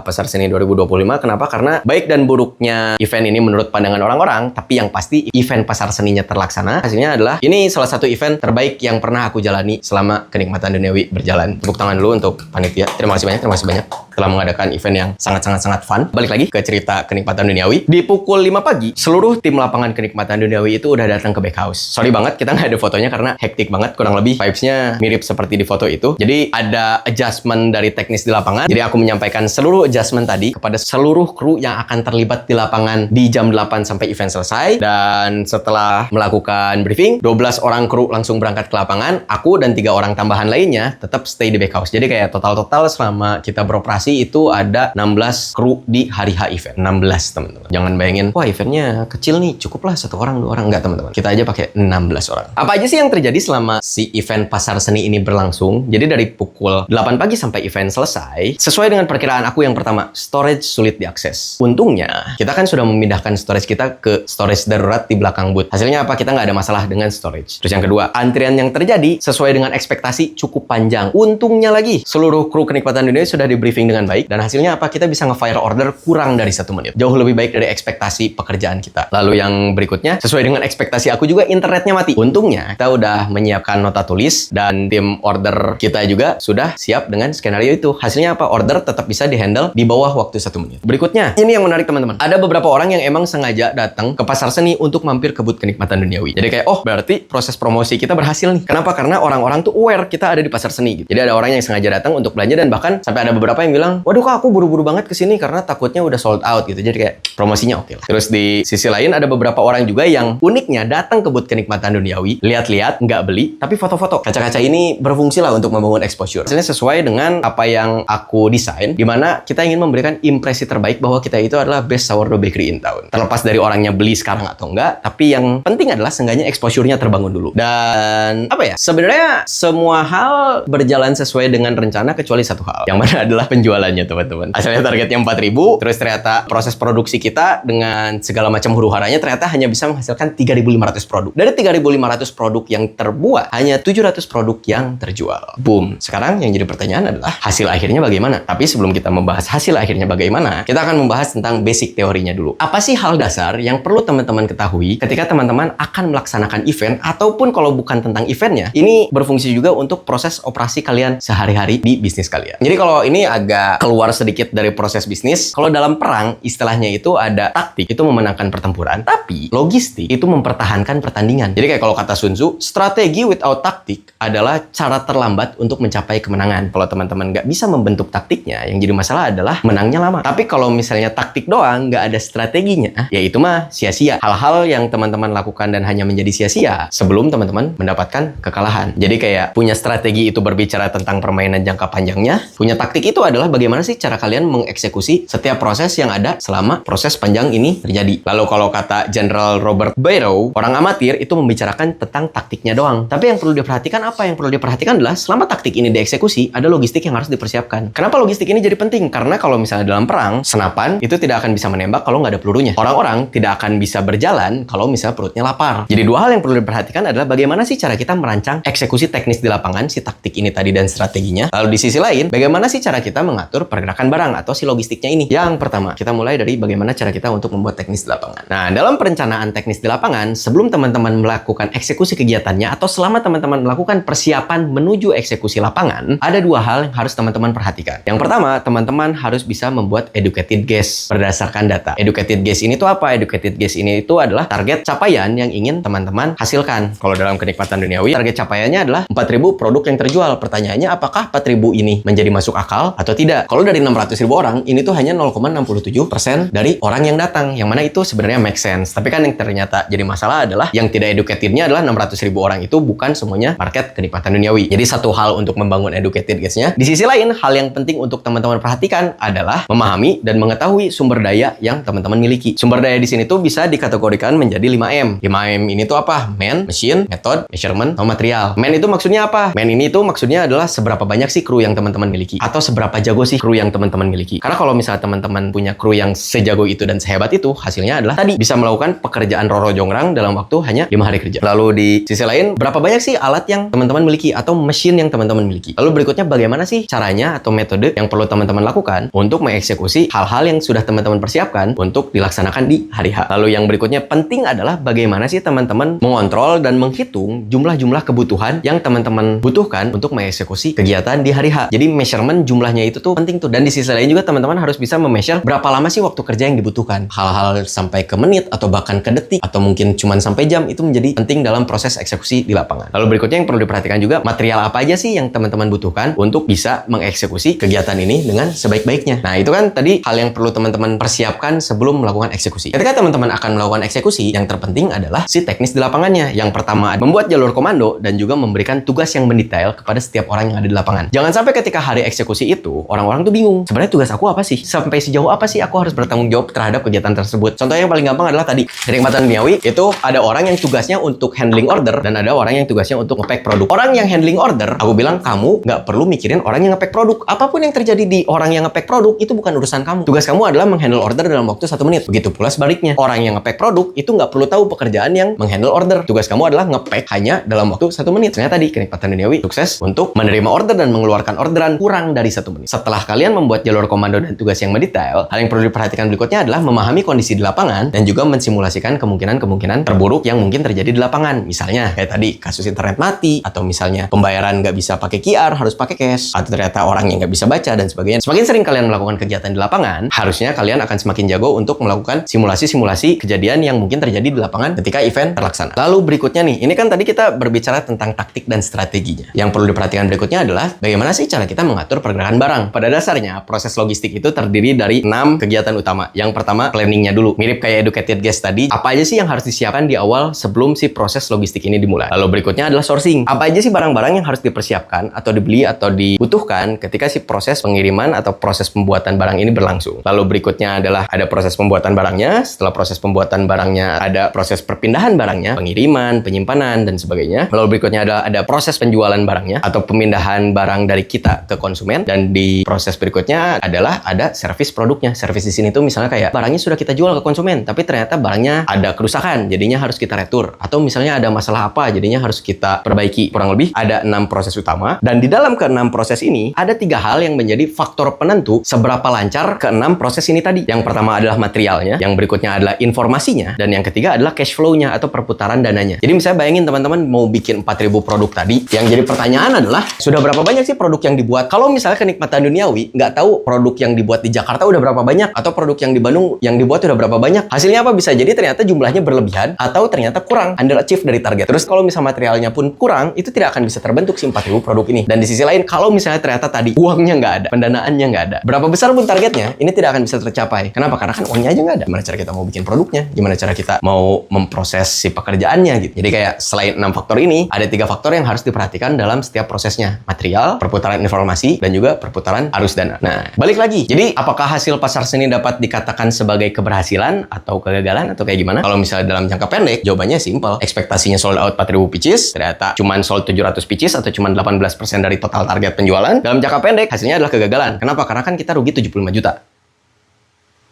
Pasar Seni 2025. Kenapa? Karena baik dan buruknya event ini menurut pandangan orang-orang, tapi yang pasti event Pasar Seninya terlaksana, hasilnya adalah ini salah satu event terbaik yang pernah aku jalani selama Kenikmatan Duniawi berjalan. Tepuk tangan dulu untuk panitia. Terima kasih banyak telah mengadakan event yang sangat fun. Balik lagi ke cerita Kenikmatan Duniawi. Di pukul 5 pagi, seluruh tim lapangan Kenikmatan Duniawi itu udah datang ke backhouse. Sorry banget, kita nggak ada fotonya karena hektik banget. Kurang lebih vibes-nya mirip seperti di foto itu. Jadi ada adjustment dari teknis di lapangan. Jadi aku menyampaikan seluruh adjustment tadi kepada seluruh kru yang akan terlibat di lapangan di jam 8 sampai event selesai. Dan setelah melakukan briefing, 12 orang kru langsung berangkat ke lapangan. Aku dan 3 orang tambahan lainnya tetap stay di backhouse. Jadi kayak total selama kita beroperasi itu ada 16 kru di hari H event. 16 teman-teman. Jangan bayangin, wah eventnya kecil nih, cukuplah 1 orang 2 orang. Enggak teman-teman. Kita aja pakai 16 orang. Apa aja sih yang terjadi selama si event Pasar Seni ini berlangsung? Jadi dari pukul 8 pagi sampai event selesai, sesuai dengan perkiraan aku yang pertama, storage sulit diakses. Untungnya, kita kan sudah memindahkan storage kita ke storage darurat di belakang booth. Hasilnya apa? Kita nggak ada masalah dengan storage. Terus yang kedua, antrian yang terjadi sesuai dengan ekspektasi cukup panjang. Untungnya lagi, seluruh kru Kenikmatan Dunia sudah di briefing dengan baik, dan hasilnya apa? Kita bisa nge-fire order kurang dari 1 menit. Jauh lebih baik dari ekspektasi pekerjaan kita. Lalu yang berikutnya, sesuai dengan ekspektasi aku juga, internetnya mati. Untungnya, kita udah menyiapkan nota tulis, dan tim order kita juga sudah siap dengan skenario itu. Hasilnya apa? Order tetap bisa di-handle di bawah waktu 1 menit. Berikutnya, ini yang menarik teman-teman. Ada beberapa orang yang emang sengaja datang ke Pasar Seni untuk mampir ke booth Kenikmatan Duniawi. Jadi kayak, oh berarti proses promosi kita berhasil nih. Kenapa? Karena orang-orang tuh aware kita ada di Pasar Seni gitu. Jadi ada orang yang sengaja datang untuk belanja, dan bahkan sampai ada beberapa yang bilang, waduh kak, aku buru-buru banget kesini karena takutnya udah sold out gitu. Jadi kayak promosinya oke lah. Terus di sisi lain ada beberapa orang juga yang uniknya datang ke booth Kenikmatan Duniawi, lihat-lihat, nggak beli, tapi foto-foto. Kaca-kaca ini berfungsi lah untuk membangun exposure. Hasilnya sesuai dengan apa yang aku desain, dimana kita ingin memberikan impresi terbaik bahwa kita itu adalah best sourdough bakery in town. Terlepas dari orangnya beli sekarang atau enggak, tapi yang penting adalah seenggaknya exposure-nya terbangun dulu. Dan apa ya, sebenarnya semua hal berjalan sesuai dengan rencana kecuali satu hal, yang mana adalah penjualannya teman-teman. Asalnya targetnya 4.000, terus ternyata proses produksi kita dengan segala macam huru-haranya ternyata hanya bisa menghasilkan 3.500 produk. Dari 3.500 produk yang terbuat, hanya 700 produk yang terjual. Boom. Sekarang yang jadi pertanyaan adalah hasil akhirnya bagaimana? Tapi sebelum kita membahas hasil akhirnya bagaimana, kita akan membahas tentang basic teorinya dulu. Apa sih hal dasar yang perlu teman-teman ketahui ketika teman-teman akan melaksanakan event, ataupun kalau bukan tentang eventnya, ini berfungsi juga untuk proses operasi kalian sehari-hari di bisnis kalian. Jadi kalau ini agak keluar sedikit dari proses bisnis, kalau dalam perang istilahnya itu ada taktik, itu memenangkan pertempuran, tapi logistik itu mempertahankan pertandingan. Jadi kayak kalau kata Sun Tzu, strategi without taktik adalah cara terlambat untuk mencapai kemenangan. Kalau teman-teman nggak bisa membentuk taktiknya, yang jadi masalah adalah menangnya lama. Tapi kalau misalnya taktik doang, nggak ada strateginya, ya itu mah sia-sia. Hal-hal yang teman-teman lakukan dan hanya menjadi sia-sia sebelum teman-teman mendapatkan kekalahan. Jadi kayak punya strategi itu berbicara tentang permainan jangka panjangnya, punya taktik itu adalah bagaimana sih cara kalian mengeksekusi setiap proses yang ada selama proses panjang ini terjadi. Lalu kalau kata General Robert Barrow, orang amatir itu membicarakan tentang taktiknya doang. Tapi yang perlu diperhatikan apa? Yang perlu diperhatikan adalah selama taktik ini dieksekusi, ada logistik yang harus dipersiapkan. Kenapa logistik ini jadi penting? Karena kalau misalnya dalam perang, senapan itu tidak akan bisa menembak kalau nggak ada pelurunya. Orang-orang tidak akan bisa berjalan kalau misalnya perutnya lapar. Jadi dua hal yang perlu diperhatikan adalah bagaimana sih cara kita merancang eksekusi teknis di lapangan, si taktik ini tadi dan strateginya. Lalu di sisi lain, bagaimana sih cara kita mengatur pergerakan barang atau si logistiknya ini. Yang pertama, kita mulai dari bagaimana cara kita untuk membuat teknis di lapangan. Nah, dalam perencanaan teknis di lapangan, sebelum teman-teman melakukan eksekusi kegiatannya atau selama teman-teman melakukan persiapan menuju eksekusi lapangan, ada dua hal yang harus teman-teman perhatikan. Yang pertama, teman-teman harus bisa membuat educated guess berdasarkan data. Educated guess ini tuh apa? Educated guess ini itu adalah target capaian yang ingin teman-teman hasilkan. Kalau dalam kenikmatan duniawi, target capaiannya adalah 4.000 produk yang terjual. Pertanyaannya, apakah 4.000 ini menjadi masuk akal atau tidak? Kalau dari 600.000 orang, ini tuh hanya 0,67% dari orang yang datang. Yang mana itu sebenarnya make sense. Tapi kan yang ternyata jadi masalah adalah yang tidak educatednya adalah 600.000 orang itu bukan semuanya market kenikmatan duniawi. Jadi satu hal untuk membangun educated guess-nya. Di sisi lain, hal yang penting untuk teman-teman perhatikan adalah memahami dan mengetahui sumber daya yang teman-teman miliki. Sumber daya di sini tuh bisa dikategorikan menjadi 5M. 5M ini tuh apa? Man, machine, method, measurement, sama material. Man itu maksudnya apa? Man ini tuh maksudnya adalah seberapa banyak sih kru yang teman-teman miliki atau seberapa jago sih kru yang teman-teman miliki. Karena kalau misalnya teman-teman punya kru yang sejago itu dan sehebat itu, hasilnya adalah tadi bisa melakukan pekerjaan Roro Jonggrang dalam waktu hanya 5 hari kerja. Lalu di sisi lain, berapa banyak sih alat yang teman-teman miliki atau mesin yang teman-teman miliki? Lalu berikutnya, bagaimana sih caranya atau metode yang perlu teman-teman lakukan untuk mengeksekusi hal-hal yang sudah teman-teman persiapkan untuk dilaksanakan di hari H. Lalu yang berikutnya penting adalah bagaimana sih teman-teman mengontrol dan menghitung jumlah-jumlah kebutuhan yang teman-teman butuhkan untuk mengeksekusi kegiatan di hari H. Jadi measurement jumlahnya itu tuh penting tuh. Dan di sisi lain juga teman-teman harus bisa memeasure berapa lama sih waktu kerja yang dibutuhkan. Hal-hal sampai ke menit atau bahkan ke detik atau mungkin cuma sampai jam itu menjadi penting dalam proses eksekusi di lapangan. Lalu berikutnya yang perlu diperhatikan juga, material apa aja sih yang teman-teman butuhkan untuk bisa mengeksekusi kegiatan ini dengan sebaik-baiknya. Nah, itu kan tadi hal yang perlu teman-teman persiapkan sebelum melakukan eksekusi. Ketika teman-teman akan melakukan eksekusi, yang terpenting adalah si teknis di lapangannya. Yang pertama, membuat jalur komando dan juga memberikan tugas yang mendetail kepada setiap orang yang ada di lapangan. Jangan sampai ketika hari eksekusi itu, orang-orang tuh bingung. Sebenarnya tugas aku apa sih? Sampai sejauh apa sih aku harus bertanggung jawab terhadap kegiatan tersebut? Contoh yang paling gampang adalah tadi, kenikmatan duniawi itu ada orang yang tugasnya untuk handling order dan ada orang yang tugasnya untuk nge-pack produk. Orang yang handling order, aku bilang kamu nggak perlu mikirin orang yang nge-pack produk. Apapun yang terjadi di orang yang nge-pack produk itu bukan urusan kamu. Tugas kamu adalah menghandle order dalam waktu 1 menit. Begitu pula sebaliknya. Orang yang nge-pack produk itu nggak perlu tahu pekerjaan yang menghandle order. Tugas kamu adalah nge-pack hanya dalam waktu 1 menit. Ternyata tadi kenikmatan duniawi sukses untuk menerima order dan mengeluarkan orderan kurang dari 1 menit. Setelah kalian membuat jalur komando dan tugas yang mendetail, hal yang perlu diperhatikan berikutnya adalah memahami kondisi di lapangan dan juga mensimulasikan kemungkinan-kemungkinan terburuk yang mungkin terjadi di lapangan. Misalnya kayak tadi kasus internet mati, atau misalnya pembayaran nggak bisa pakai QR, harus pakai cash, atau ternyata orang yang nggak bisa baca dan sebagainya. Semakin sering kalian melakukan kegiatan di lapangan, harusnya kalian akan semakin jago untuk melakukan simulasi-simulasi kejadian yang mungkin terjadi di lapangan ketika event terlaksana. Lalu berikutnya nih, ini kan tadi kita berbicara tentang taktik dan strateginya. Yang perlu diperhatikan berikutnya adalah bagaimana sih cara kita mengatur pergerakan barang. Pada dasarnya, proses logistik itu terdiri dari 6 kegiatan utama. Yang pertama, planningnya dulu. Mirip kayak educated guess tadi, apa aja sih yang harus disiapkan di awal sebelum si proses logistik ini dimulai. Lalu berikutnya adalah sourcing. Apa aja sih barang-barang yang harus dipersiapkan atau dibeli atau dibutuhkan ketika si proses pengiriman atau proses pembuatan barang ini berlangsung. Lalu berikutnya adalah ada proses pembuatan barangnya. Setelah proses pembuatan barangnya, ada proses perpindahan barangnya, pengiriman, penyimpanan, dan sebagainya. Lalu berikutnya ada proses penjualan barangnya atau pemindahan barang dari kita ke konsumen. Dan di proses berikutnya adalah ada servis produknya. Servis di sini tuh misalnya kayak barangnya sudah kita jual ke konsumen, tapi ternyata barangnya ada kerusakan, jadinya harus kita retur. Atau misalnya ada masalah apa, jadinya harus kita perbaiki. Kurang lebih ada 6 proses utama. Dan di dalam ke-6 proses ini, ada 3 hal yang menjadi faktor penentu seberapa lancar ke-6 proses ini tadi. Yang pertama adalah materialnya, yang berikutnya adalah informasinya, dan yang ketiga adalah cash flow-nya atau perputaran dananya. Jadi misalnya bayangin teman-teman mau bikin 4.000 produk tadi, yang jadi pertanyaan adalah, sudah berapa banyak sih produk yang dibuat? Kalau misalnya kenikmatan duniawi, nggak tahu produk yang dibuat di Jakarta udah berapa banyak, atau produk yang di Bandung yang dibuat udah berapa banyak. Hasilnya apa? Bisa jadi ternyata jumlahnya berlebihan, atau ternyata kurang, underachieve dari target. Terus kalau misalnya materialnya pun kurang, itu tidak akan bisa terbentuk si 4.000 produk ini. Dan di sisi lain, kalau misalnya ternyata tadi uangnya nggak ada, pendanaannya nggak ada, berapa besar pun targetnya, ini tidak akan bisa tercapai. Kenapa? Karena kan uangnya aja nggak ada. Gimana cara kita mau bikin produknya? Gimana cara kita mau memproses si pekerjaannya gitu. Jadi kayak selain 6 faktor ini, ada 3 faktor yang harus diperhatikan dalam setiap prosesnya. Material, perputaran informasi, dan juga perputaran arus dana. Nah, balik lagi. Jadi, apakah hasil pasar seni dapat dikatakan sebagai keberhasilan atau kegagalan atau kayak gimana? Kalau misalnya dalam jangka pendek, jawabannya simple. Ekspektasinya sold out 4.000 pieces, ternyata cuma sold 700 pieces atau cuma 18% dari total target penjualan. Dalam jangka pendek, hasilnya adalah kegagalan. Kenapa? Karena kan kita rugi 75 juta.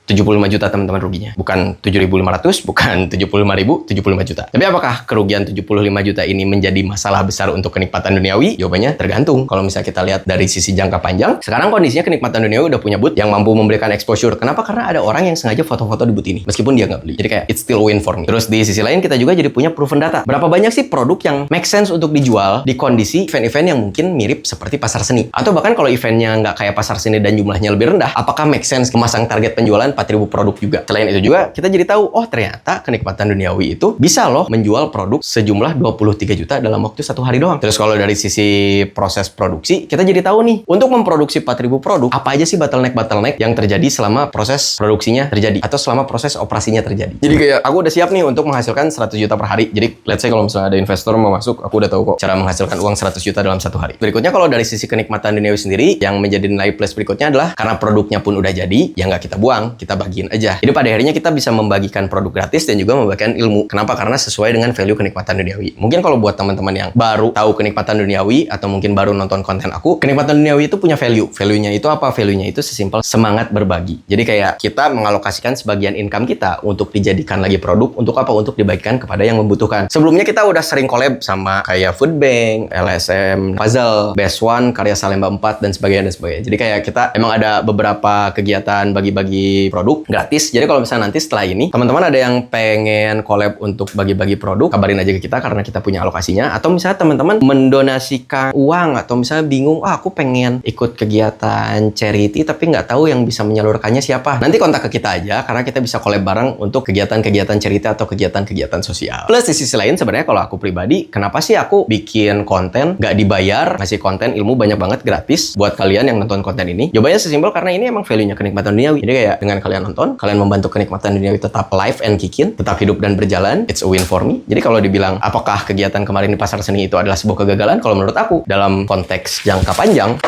75 juta teman-teman ruginya. Bukan 7.500, bukan 75.000, 75 juta. Tapi apakah kerugian 75 juta ini menjadi masalah besar untuk kenikmatan duniawi? Jawabannya tergantung. Kalau misalnya kita lihat dari sisi jangka panjang, sekarang kondisinya kenikmatan duniawi udah punya booth yang mampu memberikan exposure. Kenapa? Karena ada orang yang sengaja foto-foto di booth ini, meskipun dia nggak beli. Jadi kayak it's still win for me. Terus di sisi lain kita juga jadi punya proven data. Berapa banyak sih produk yang make sense untuk dijual di kondisi event-event yang mungkin mirip seperti pasar seni? Atau bahkan kalau eventnya nggak kayak pasar seni dan jumlahnya lebih rendah, apakah make sense memasang target penjualan 4.000 produk juga? Selain itu juga, kita jadi tahu, oh ternyata kenikmatan duniawi itu bisa loh menjual produk sejumlah 23 juta dalam waktu 1 hari doang. Terus kalau dari sisi proses produksi, kita jadi tahu nih, untuk memproduksi 4.000 produk, apa aja sih bottleneck yang terjadi selama proses produksinya terjadi, atau selama proses operasinya terjadi. Jadi kayak, aku udah siap nih untuk menghasilkan 100 juta per hari. Jadi, let's say kalau misalnya ada investor mau masuk, aku udah tahu kok cara menghasilkan uang 100 juta dalam 1 hari. Berikutnya, kalau dari sisi kenikmatan duniawi sendiri, yang menjadi nilai plus berikutnya adalah, karena produknya pun udah jadi, ya nggak kita buang, kita bagiin aja. Jadi pada akhirnya kita bisa membagikan produk gratis dan juga membagikan ilmu. Kenapa? Karena sesuai dengan value kenikmatan duniawi. Mungkin kalau buat teman-teman yang baru tahu kenikmatan duniawi, atau mungkin baru nonton konten aku, kenikmatan duniawi itu punya value. Value-nya itu apa? Value-nya itu sesimpel semangat berbagi. Jadi kayak kita mengalokasikan sebagian income kita untuk dijadikan lagi produk, untuk apa? Untuk dibagikan kepada yang membutuhkan. Sebelumnya kita udah sering collab sama kayak Food Bank, LSM, Puzzle, Best One, Karya Salemba 4, dan sebagainya. Jadi kayak kita emang ada beberapa kegiatan bagi-bagi produk gratis. Jadi kalau misalnya nanti setelah ini, teman-teman ada yang pengen collab untuk bagi-bagi produk, kabarin aja ke kita karena kita punya alokasinya. Atau misalnya teman-teman mendonasikan uang, atau misalnya bingung, aku pengen ikut kegiatan charity tapi nggak tahu yang bisa menyalurkannya siapa. Nanti kontak ke kita aja karena kita bisa collab bareng untuk kegiatan-kegiatan charity atau kegiatan-kegiatan sosial. Plus di sisi lain sebenarnya kalau aku pribadi, kenapa sih aku bikin konten nggak dibayar, ngasih konten ilmu banyak banget gratis buat kalian yang nonton konten ini? Jawabannya sesimpel karena ini emang value-nya kenikmatan duniawi. Jadi kayak dengan kalian nonton, kalian membantu kenikmatan duniawi tetap live and kickin, tetap hidup dan berjalan. It's a win for me. Jadi kalau dibilang apakah kegiatan kemarin di pasar seni itu adalah sebuah kegagalan, kalau menurut aku dalam konteks jangka panjang,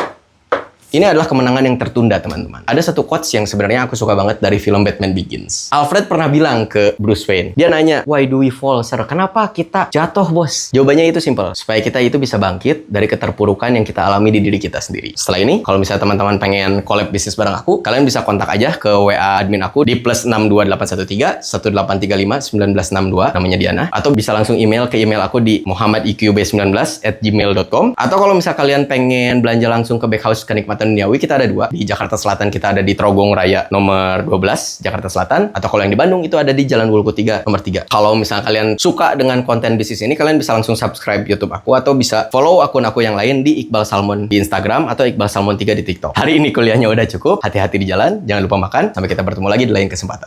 ini adalah kemenangan yang tertunda, teman-teman. Ada satu quotes yang sebenarnya aku suka banget dari film Batman Begins. Alfred pernah bilang ke Bruce Wayne. Dia nanya, why do we fall, sir? Kenapa kita jatuh, bos? Jawabannya itu simple. Supaya kita itu bisa bangkit dari keterpurukan yang kita alami di diri kita sendiri. Setelah ini, kalau misalnya teman-teman pengen collab bisnis bareng aku, kalian bisa kontak aja ke WA admin aku di +62813 1835 1962, namanya Diana. Atau bisa langsung email ke email aku di muhammadiqb19@gmail.com. Atau kalau misalnya kalian pengen belanja langsung ke Backhouse Kenikmatan Duniawi, kita ada 2. Di Jakarta Selatan kita ada di Trogong Raya nomor 12, Jakarta Selatan. Atau kalau yang di Bandung itu ada di Jalan Wulku 3 nomor 3. Kalau misalnya kalian suka dengan konten bisnis ini, kalian bisa langsung subscribe YouTube aku atau bisa follow akun aku yang lain di Iqbal Salmon di Instagram atau Iqbal Salmon 3 di TikTok. Hari ini kuliahnya udah cukup. Hati-hati di jalan, jangan lupa makan. Sampai kita bertemu lagi di lain kesempatan.